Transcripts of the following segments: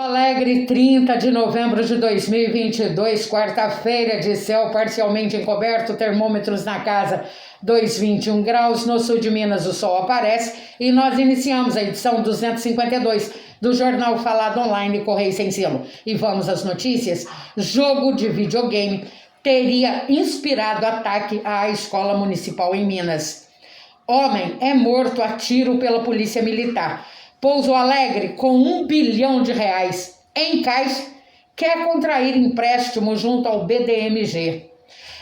Alegre, 30 de novembro de 2022, quarta-feira, de céu parcialmente encoberto, termômetros na casa 2,21 graus. No sul de Minas o sol aparece e nós iniciamos a edição 252 do Jornal Falado Online Correio Sem Selo. E vamos às notícias. Jogo de videogame teria inspirado ataque à escola municipal em Minas. Homem é morto a tiro pela polícia militar. Pouso Alegre, com R$1 bilhão em caixa, quer contrair empréstimo junto ao BDMG.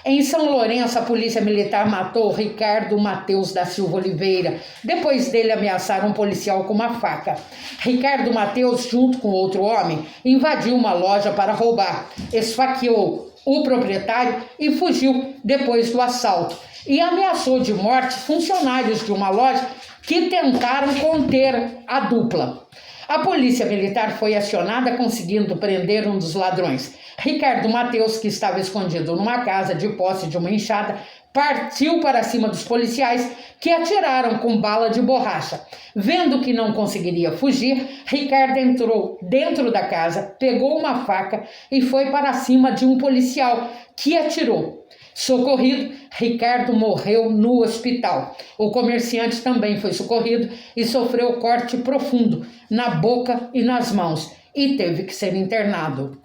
Em São Lourenço, a polícia militar matou Ricardo Mateus da Silva Oliveira, depois dele ameaçar um policial com uma faca. Ricardo Mateus, junto com outro homem, invadiu uma loja para roubar, esfaqueou o proprietário e fugiu depois do assalto. E ameaçou de morte funcionários de uma loja que tentaram conter a dupla. A polícia militar foi acionada, conseguindo prender um dos ladrões. Ricardo Mateus, que estava escondido numa casa de posse de uma enxada, partiu para cima dos policiais, que atiraram com bala de borracha. Vendo que não conseguiria fugir, Ricardo entrou dentro da casa, pegou uma faca e foi para cima de um policial, que atirou. Socorrido, Ricardo morreu no hospital. O comerciante também foi socorrido e sofreu corte profundo na boca e nas mãos e teve que ser internado.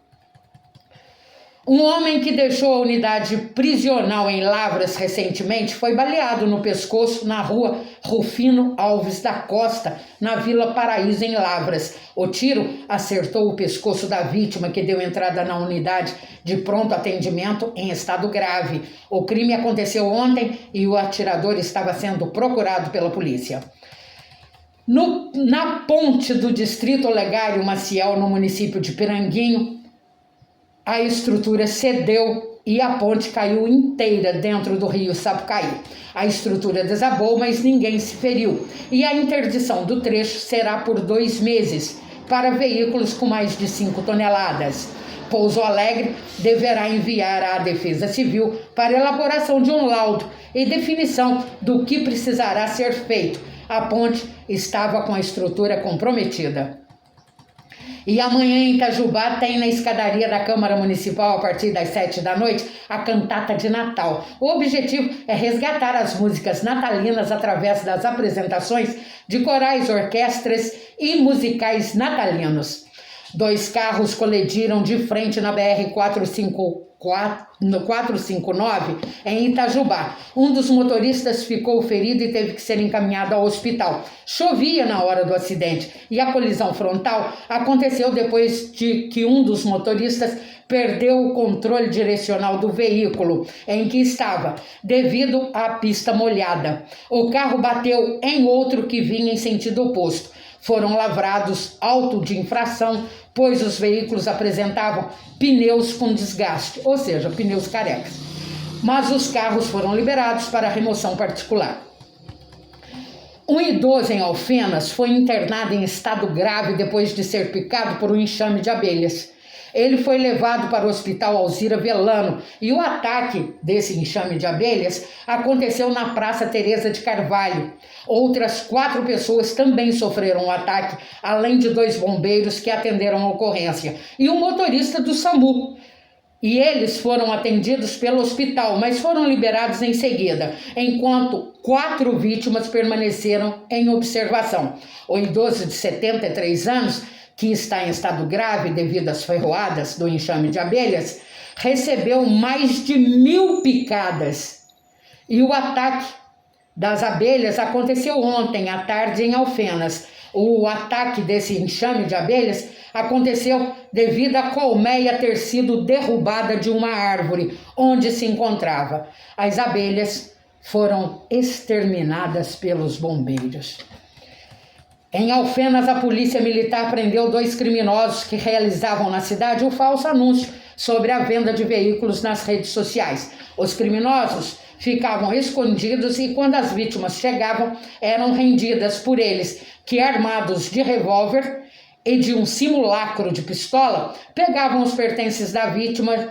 Um homem que deixou a unidade prisional em Lavras recentemente foi baleado no pescoço na rua Rufino Alves da Costa, na Vila Paraíso, em Lavras. O tiro acertou o pescoço da vítima, que deu entrada na unidade de pronto atendimento em estado grave. O crime aconteceu ontem e o atirador estava sendo procurado pela polícia. Na ponte do Distrito Olegário Maciel, no município de Piranguinho, a estrutura cedeu e a ponte caiu inteira dentro do rio Sapucaí. A estrutura desabou, mas ninguém se feriu. E a interdição do trecho será por 2 meses para veículos com mais de 5 toneladas. Pouso Alegre deverá enviar à Defesa Civil para elaboração de um laudo e definição do que precisará ser feito. A ponte estava com a estrutura comprometida. E amanhã em Itajubá tem na escadaria da Câmara Municipal, a partir das 7 da noite, a cantata de Natal. O objetivo é resgatar as músicas natalinas através das apresentações de corais, orquestras e musicais natalinos. 2 carros colidiram de frente na BR-459 em Itajubá. Um dos motoristas ficou ferido e teve que ser encaminhado ao hospital. Chovia na hora do acidente e a colisão frontal aconteceu depois de que um dos motoristas perdeu o controle direcional do veículo em que estava, devido à pista molhada. O carro bateu em outro que vinha em sentido oposto. Foram lavrados auto de infração, pois os veículos apresentavam pneus com desgaste, ou seja, pneus carecas. Mas os carros foram liberados para remoção particular. Um idoso em Alfenas foi internado em estado grave depois de ser picado por um enxame de abelhas. Ele foi levado para o Hospital Alzira Velano e o ataque desse enxame de abelhas aconteceu na Praça Teresa de Carvalho. Outras 4 pessoas também sofreram o ataque, além de 2 bombeiros que atenderam a ocorrência e um motorista do SAMU. E eles foram atendidos pelo hospital, mas foram liberados em seguida, enquanto 4 vítimas permaneceram em observação. O idoso de 73 anos, que está em estado grave devido às ferroadas do enxame de abelhas, recebeu mais de 1.000 picadas. E o ataque das abelhas aconteceu ontem à tarde em Alfenas. O ataque desse enxame de abelhas aconteceu devido à colmeia ter sido derrubada de uma árvore onde se encontrava. As abelhas foram exterminadas pelos bombeiros. Em Alfenas, a polícia militar prendeu 2 criminosos que realizavam na cidade um falso anúncio sobre a venda de veículos nas redes sociais. Os criminosos ficavam escondidos e, quando as vítimas chegavam, eram rendidas por eles, que, armados de revólver e de um simulacro de pistola, pegavam os pertences da vítima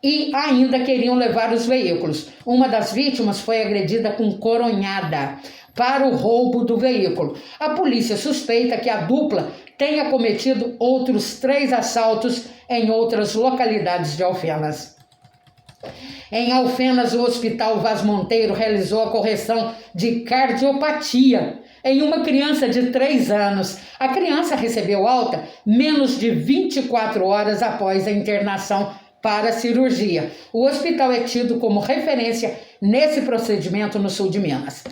e ainda queriam levar os veículos. Uma das vítimas foi agredida com coronhada. para o roubo do veículo. A polícia suspeita que a dupla tenha cometido outros 3 assaltos em outras localidades de Alfenas. Em Alfenas, o Hospital Vaz Monteiro realizou a correção de cardiopatia em uma criança de 3 anos. A criança recebeu alta menos de 24 horas após a internação para cirurgia. O hospital é tido como referência nesse procedimento no sul de Minas.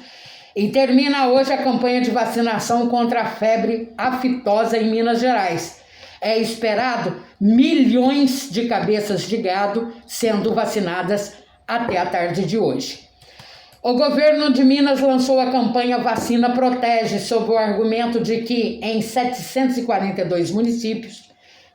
E termina hoje a campanha de vacinação contra a febre aftosa em Minas Gerais. É esperado milhões de cabeças de gado sendo vacinadas até a tarde de hoje. O governo de Minas lançou a campanha Vacina Protege, sob o argumento de que em 742 municípios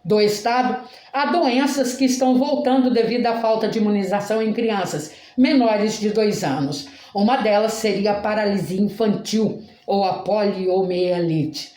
do estado há doenças que estão voltando devido à falta de imunização em crianças menores de 2 anos. Uma delas seria a paralisia infantil ou a poliomielite.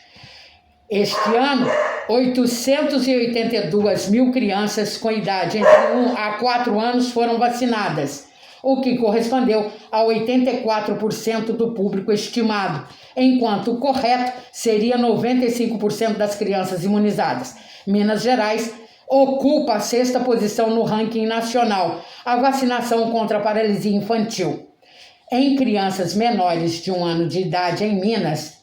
Este ano, 882 mil crianças com idade entre 1 a 4 anos foram vacinadas, o que correspondeu a 84% do público estimado, enquanto o correto seria 95% das crianças imunizadas. Minas Gerais ocupa a 6ª posição no ranking nacional, a vacinação contra a paralisia infantil. Em crianças menores de 1 ano de idade em Minas,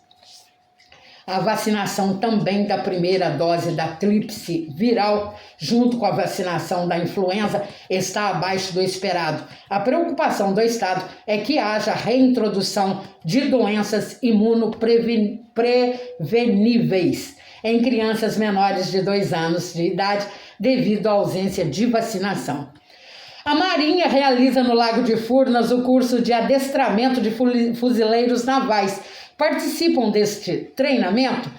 a vacinação também da primeira dose da tríplice viral, junto com a vacinação da influenza, está abaixo do esperado. A preocupação do Estado é que haja reintrodução de doenças imunopreveníveis em crianças menores de 2 anos de idade devido à ausência de vacinação. A Marinha realiza no Lago de Furnas o curso de adestramento de fuzileiros navais. Participam deste treinamento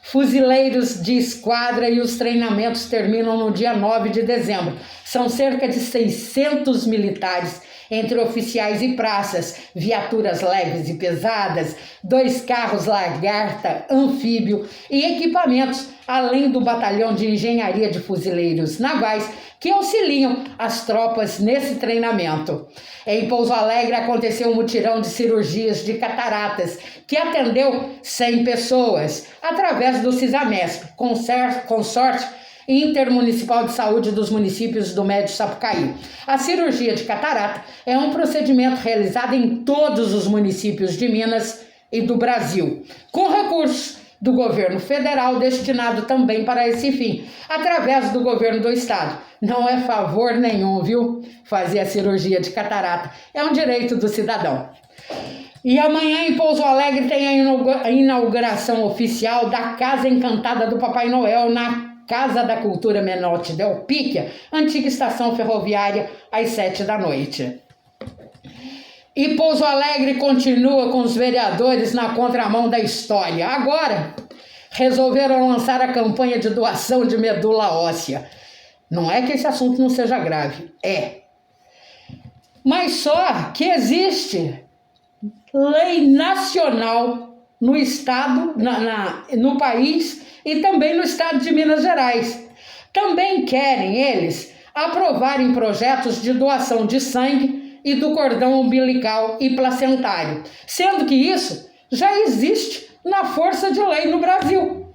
fuzileiros de esquadra e os treinamentos terminam no dia 9 de dezembro. São cerca de 600 militares, entre oficiais e praças, viaturas leves e pesadas, 2 carros lagarta, anfíbio e equipamentos, além do batalhão de engenharia de fuzileiros navais, que auxiliam as tropas nesse treinamento. Em Pouso Alegre aconteceu um mutirão de cirurgias de cataratas, que atendeu 100 pessoas, através do CISAMESP, Consórcio Intermunicipal de Saúde dos municípios do Médio Sapucaí. A cirurgia de catarata é um procedimento realizado em todos os municípios de Minas e do Brasil, com recursos do governo federal destinado também para esse fim, através do governo do estado. Não é favor nenhum, viu? Fazer a cirurgia de catarata. É um direito do cidadão. E amanhã em Pouso Alegre tem a inauguração oficial da Casa Encantada do Papai Noel na Casa da Cultura Menotti Del Picchia, antiga estação ferroviária, às 7 da noite. E Pouso Alegre continua com os vereadores na contramão da história. Agora, resolveram lançar a campanha de doação de medula óssea. Não é que esse assunto não seja grave, é. Mas só que existe lei nacional no estado, no país e também no estado de Minas Gerais. Também querem eles aprovarem projetos de doação de sangue e do cordão umbilical e placentário, sendo que isso já existe na força de lei no Brasil.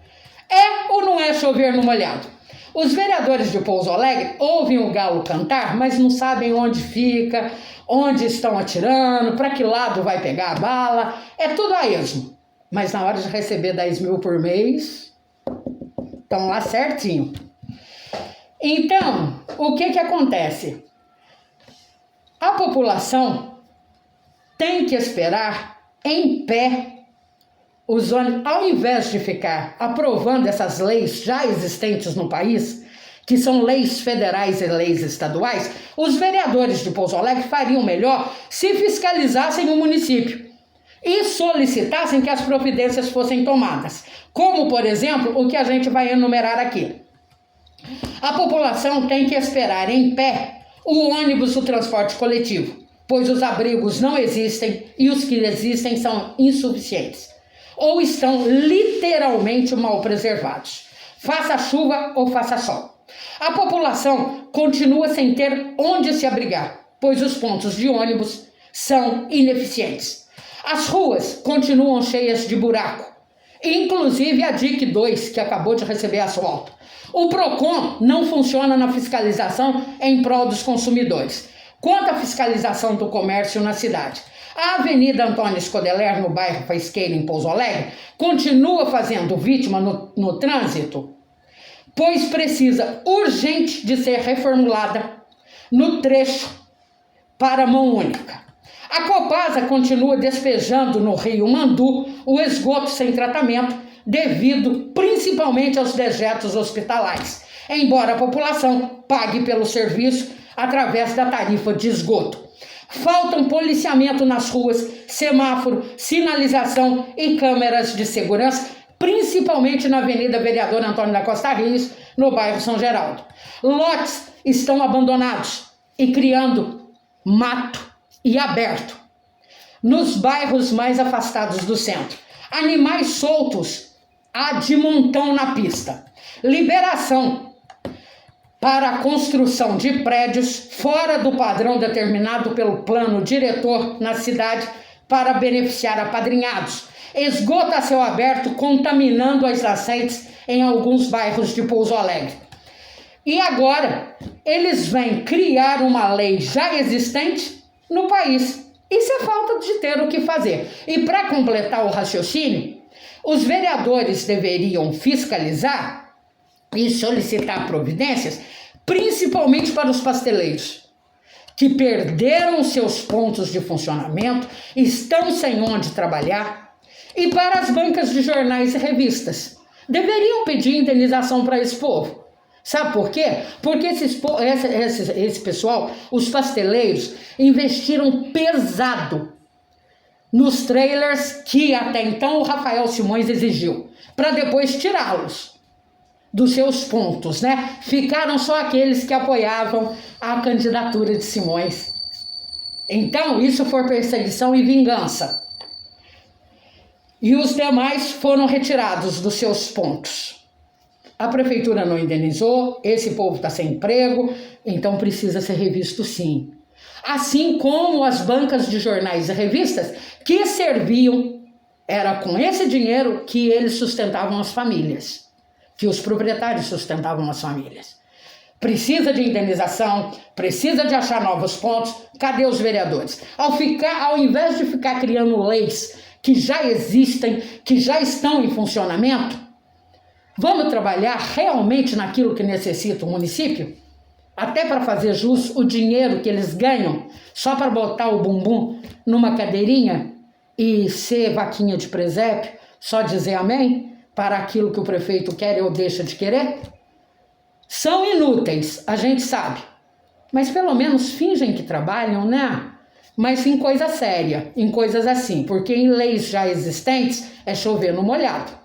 É ou não é chover no molhado? Os vereadores de Pouso Alegre ouvem o galo cantar, mas não sabem onde fica, onde estão atirando, para que lado vai pegar a bala, é tudo a esmo. Mas na hora de receber 10 mil por mês, estão lá certinho. Então, o que acontece? A população tem que esperar em pé os ônibus, ao invés de ficar aprovando essas leis já existentes no país, que são leis federais e leis estaduais, os vereadores de Pouso Alegre fariam melhor se fiscalizassem o município e solicitassem que as providências fossem tomadas, como, por exemplo, o que a gente vai enumerar aqui. A população tem que esperar em pé o ônibus do transporte coletivo, pois os abrigos não existem e os que existem são insuficientes ou estão literalmente mal preservados, faça chuva ou faça sol. A população continua sem ter onde se abrigar, pois os pontos de ônibus são ineficientes. As ruas continuam cheias de buraco, inclusive a DIC 2, que acabou de receber asfalto. O PROCON não funciona na fiscalização em prol dos consumidores. Quanto à fiscalização do comércio na cidade, a Avenida Antônio Scodeler, no bairro Faisqueira, em Pouso Alegre, continua fazendo vítima no trânsito, pois precisa urgente de ser reformulada no trecho para mão única. A Copasa continua despejando no rio Mandu o esgoto sem tratamento, devido principalmente aos dejetos hospitalares, embora a população pague pelo serviço através da tarifa de esgoto. Faltam policiamento nas ruas, semáforo, sinalização e câmeras de segurança, principalmente na Avenida Vereador Antônio da Costa Rios, no bairro São Geraldo. Lotes estão abandonados e criando mato e aberto nos bairros mais afastados do centro. Animais soltos há de montão na pista. Liberação para a construção de prédios fora do padrão determinado pelo plano diretor na cidade para beneficiar apadrinhados. Esgoto a céu aberto contaminando as nascentes em alguns bairros de Pouso Alegre. E agora eles vêm criar uma lei já existente no país. Isso é falta de ter o que fazer. E para completar o raciocínio, os vereadores deveriam fiscalizar e solicitar providências, principalmente para os pasteleiros, que perderam seus pontos de funcionamento, estão sem onde trabalhar, e para as bancas de jornais e revistas. Deveriam pedir indenização para esse povo. Sabe por quê? Porque esse pessoal, os pasteleiros, investiram pesado nos trailers que até então o Rafael Simões exigiu, para depois tirá-los dos seus pontos, né? Ficaram só aqueles que apoiavam a candidatura de Simões. Então, isso foi perseguição e vingança. E os demais foram retirados dos seus pontos. A prefeitura não indenizou, esse povo está sem emprego, então precisa ser revisto sim. Assim como as bancas de jornais e revistas que serviam, era com esse dinheiro que eles sustentavam as famílias, que os proprietários sustentavam as famílias. Precisa de indenização, precisa de achar novos pontos. Cadê os vereadores? Ao invés de ficar criando leis que já existem, que já estão em funcionamento, vamos trabalhar realmente naquilo que necessita o município? Até para fazer jus o dinheiro que eles ganham, só para botar o bumbum numa cadeirinha e ser vaquinha de presépio, só dizer amém para aquilo que o prefeito quer ou deixa de querer? São inúteis, a gente sabe, mas pelo menos fingem que trabalham, né? Mas em coisa séria, em coisas assim, porque em leis já existentes é chover no molhado.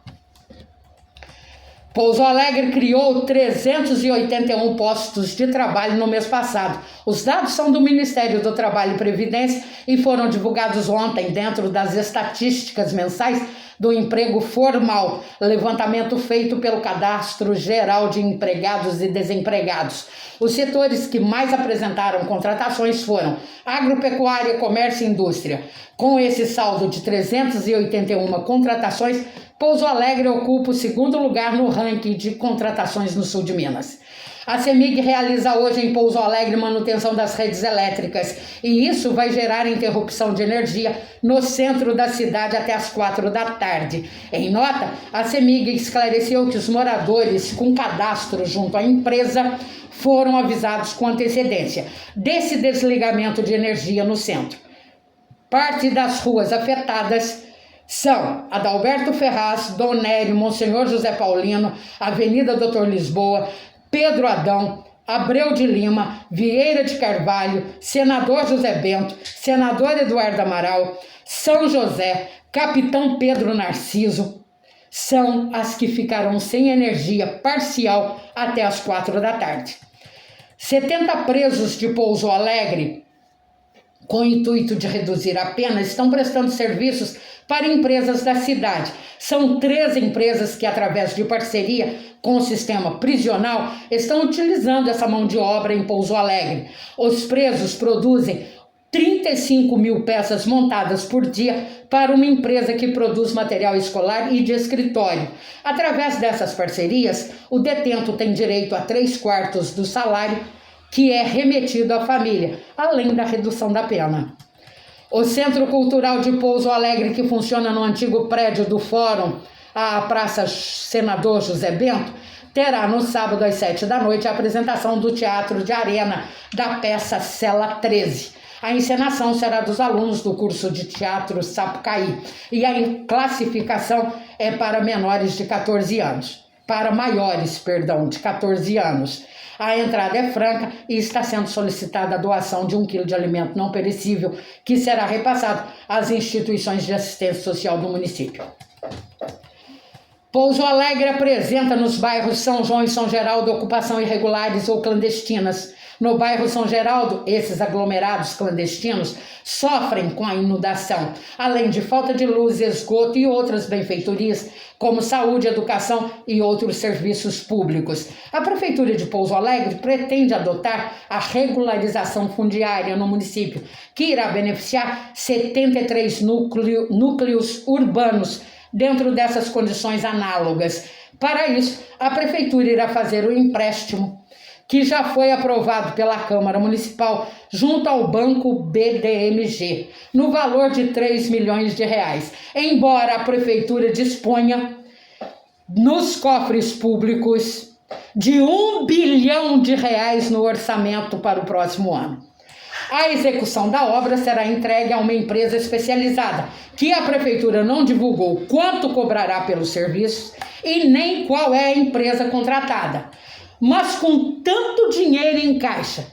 Pouso Alegre criou 381 postos de trabalho no mês passado. Os dados são do Ministério do Trabalho e Previdência e foram divulgados ontem dentro das estatísticas mensais do emprego formal, levantamento feito pelo Cadastro Geral de Empregados e Desempregados. Os setores que mais apresentaram contratações foram agropecuária, comércio e indústria. Com esse saldo de 381 contratações, Pouso Alegre ocupa o segundo lugar no ranking de contratações no sul de Minas. A CEMIG realiza hoje em Pouso Alegre manutenção das redes elétricas e isso vai gerar interrupção de energia no centro da cidade até as 4 da tarde. Em nota, a CEMIG esclareceu que os moradores com cadastro junto à empresa foram avisados com antecedência desse desligamento de energia no centro. Parte das ruas afetadas são Adalberto Ferraz, Dom Nério, Monsenhor José Paulino, Avenida Doutor Lisboa, Pedro Adão, Abreu de Lima, Vieira de Carvalho, Senador José Bento, Senador Eduardo Amaral, São José, Capitão Pedro Narciso, são as que ficarão sem energia parcial até as 4 da tarde. 70 presos de Pouso Alegre, com o intuito de reduzir a pena, estão prestando serviços para empresas da cidade. São 3 empresas que, através de parceria com o sistema prisional, estão utilizando essa mão de obra em Pouso Alegre. Os presos produzem 35 mil peças montadas por dia para uma empresa que produz material escolar e de escritório. Através dessas parcerias, o detento tem direito a 3/4 do salário que é remetido à família, além da redução da pena. O Centro Cultural de Pouso Alegre, que funciona no antigo prédio do Fórum, a Praça Senador José Bento, terá no sábado às 7 da noite a apresentação do Teatro de Arena da peça Cela 13. A encenação será dos alunos do curso de teatro Sapucaí e a classificação é para menores de 14 anos. Para maiores, de 14 anos. A entrada é franca e está sendo solicitada a doação de 1 quilo de alimento não perecível, que será repassado às instituições de assistência social do município. Pouso Alegre apresenta nos bairros São João e São Geraldo ocupação irregulares ou clandestinas. No bairro São Geraldo, esses aglomerados clandestinos sofrem com a inundação, além de falta de luz, esgoto e outras benfeitorias, como saúde, educação e outros serviços públicos. A Prefeitura de Pouso Alegre pretende adotar a regularização fundiária no município, que irá beneficiar 73 núcleos urbanos dentro dessas condições análogas. Para isso, a Prefeitura irá fazer o empréstimo que já foi aprovado pela Câmara Municipal junto ao Banco BDMG, no valor de R$3 milhões. Embora a Prefeitura disponha nos cofres públicos de R$1 bilhão no orçamento para o próximo ano. A execução da obra será entregue a uma empresa especializada, que a Prefeitura não divulgou quanto cobrará pelos serviços e nem qual é a empresa contratada. Mas com tanto dinheiro em caixa,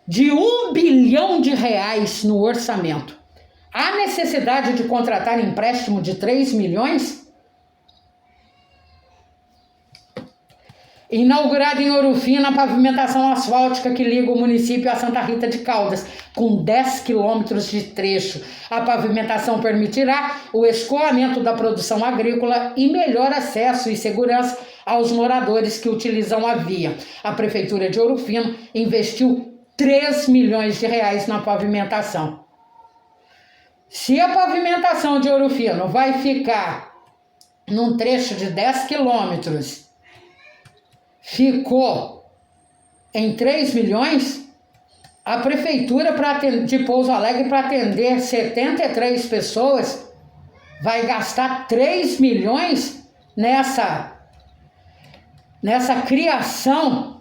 de R$1 bilhão no orçamento, há necessidade de contratar empréstimo de R$3 milhões? Inaugurada em Ouro Fino a pavimentação asfáltica que liga o município a Santa Rita de Caldas, com 10 quilômetros de trecho. A pavimentação permitirá o escoamento da produção agrícola e melhor acesso e segurança aos moradores que utilizam a via. A Prefeitura de Ouro Fino investiu R$3 milhões na pavimentação. Se a pavimentação de Ouro Fino vai ficar num trecho de 10 quilômetros, ficou em 3 milhões, a Prefeitura de Pouso Alegre, para atender 73 pessoas, vai gastar 3 milhões nessa criação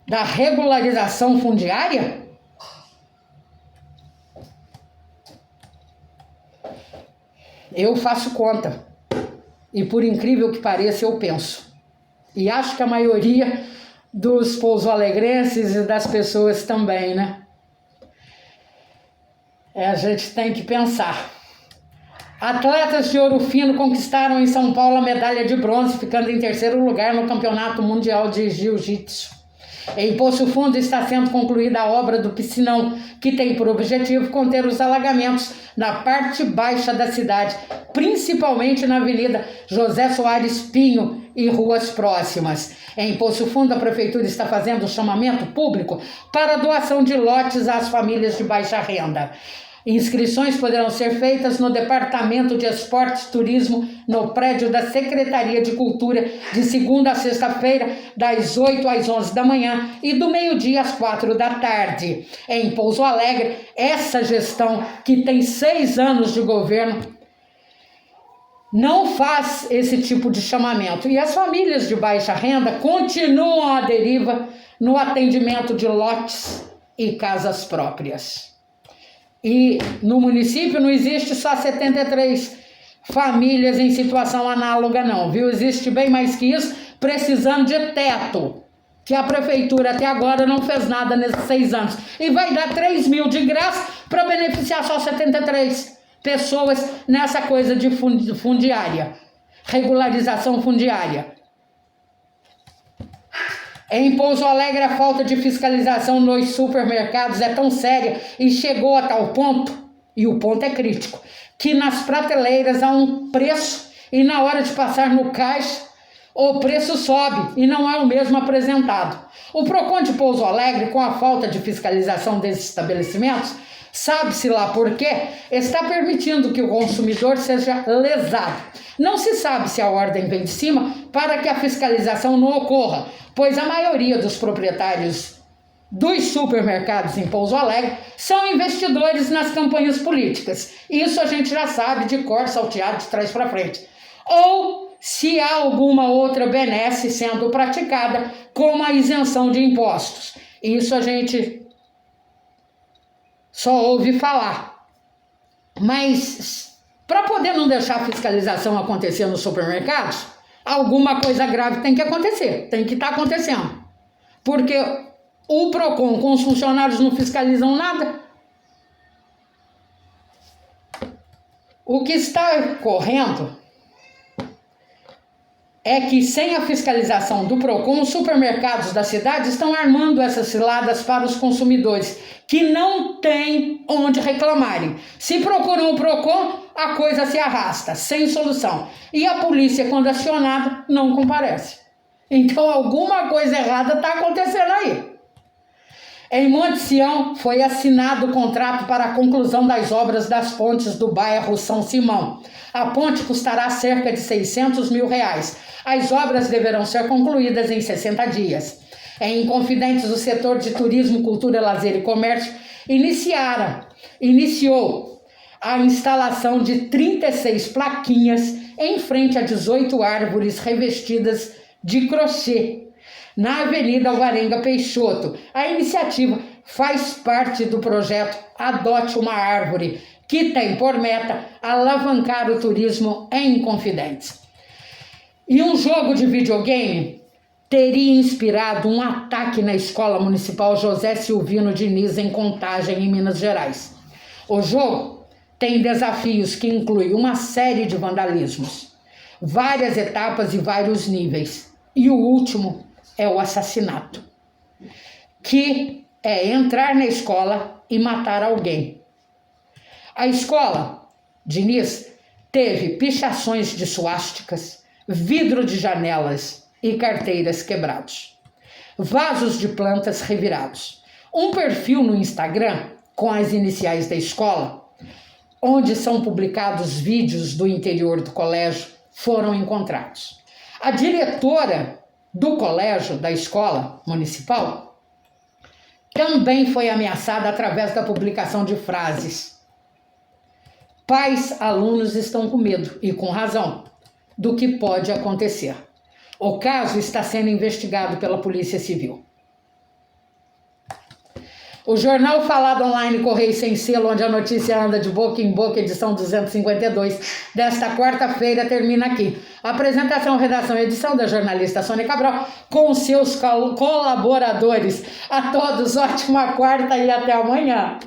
da regularização fundiária? Eu faço conta e, por incrível que pareça, eu penso. E acho que a maioria dos pouso-alegrenses e das pessoas também, né? A gente tem que pensar. Atletas de Ouro Fino conquistaram em São Paulo a medalha de bronze, ficando em 3º lugar no Campeonato Mundial de Jiu-Jitsu. Em Poço Fundo está sendo concluída a obra do piscinão, que tem por objetivo conter os alagamentos na parte baixa da cidade, principalmente na Avenida José Soares Pinho e ruas próximas. Em Poço Fundo, a Prefeitura está fazendo chamamento público para doação de lotes às famílias de baixa renda. Inscrições poderão ser feitas no Departamento de Esportes e Turismo, no prédio da Secretaria de Cultura, de segunda a sexta-feira, das 8 às 11 da manhã e do meio-dia às 4 da tarde. Em Pouso Alegre, essa gestão, que tem 6 anos de governo, não faz esse tipo de chamamento. E as famílias de baixa renda continuam à deriva no atendimento de lotes e casas próprias. E no município não existe só 73 famílias em situação análoga não, viu? Existe bem mais que isso, precisando de teto, que a Prefeitura até agora não fez nada nesses 6 anos. E vai dar 3 mil de graça para beneficiar só 73 pessoas nessa coisa de fundiária, regularização fundiária. Em Pouso Alegre, a falta de fiscalização nos supermercados é tão séria e chegou a tal ponto, e o ponto é crítico, que nas prateleiras há um preço e na hora de passar no caixa, o preço sobe e não é o mesmo apresentado. O PROCON de Pouso Alegre, com a falta de fiscalização desses estabelecimentos, sabe-se lá por quê, está permitindo que o consumidor seja lesado. Não se sabe se a ordem vem de cima para que a fiscalização não ocorra, pois a maioria dos proprietários dos supermercados em Pouso Alegre são investidores nas campanhas políticas. Isso a gente já sabe de cor salteado de trás para frente. Ou se há alguma outra benesse sendo praticada, como a isenção de impostos. Isso a gente só ouve falar. Mas, para poder não deixar a fiscalização acontecer nos supermercados, alguma coisa grave tem que acontecer, tem que estar acontecendo. Porque o PROCON com os funcionários não fiscalizam nada. O que está correndo é que, sem a fiscalização do PROCON, os supermercados da cidade estão armando essas ciladas para os consumidores, que não têm onde reclamarem. Se procuram o PROCON, a coisa se arrasta, sem solução. E a polícia, quando acionada, não comparece. Então, alguma coisa errada está acontecendo aí. Em Monte Sião, foi assinado o contrato para a conclusão das obras das pontes do bairro São Simão. A ponte custará cerca de R$600 mil. As obras deverão ser concluídas em 60 dias. Em Inconfidentes, o setor de turismo, cultura, lazer e comércio iniciou a instalação de 36 plaquinhas em frente a 18 árvores revestidas de crochê, na Avenida Alvarenga Peixoto. A iniciativa faz parte do projeto Adote uma Árvore, que tem por meta alavancar o turismo em Inconfidentes. E um jogo de videogame teria inspirado um ataque na Escola Municipal José Silvino Diniz, em Contagem, em Minas Gerais. O jogo tem desafios que incluem uma série de vandalismos, várias etapas e vários níveis. E o último é o assassinato, que é entrar na escola e matar alguém. A escola Diniz teve pichações de suásticas, vidro de janelas e carteiras quebrados, vasos de plantas revirados, um perfil no Instagram com as iniciais da escola, onde são publicados vídeos do interior do colégio, foram encontrados. A diretora do colégio, da escola municipal, também foi ameaçada através da publicação de frases. Pais, alunos estão com medo, e com razão, do que pode acontecer. O caso está sendo investigado pela Polícia Civil. O jornal Falado Online Correio Sem Selo, onde a notícia anda de boca em boca, edição 252, desta quarta-feira, termina aqui. Apresentação, redação e edição da jornalista Sônia Cabral, com seus colaboradores. A todos, ótima quarta e até amanhã.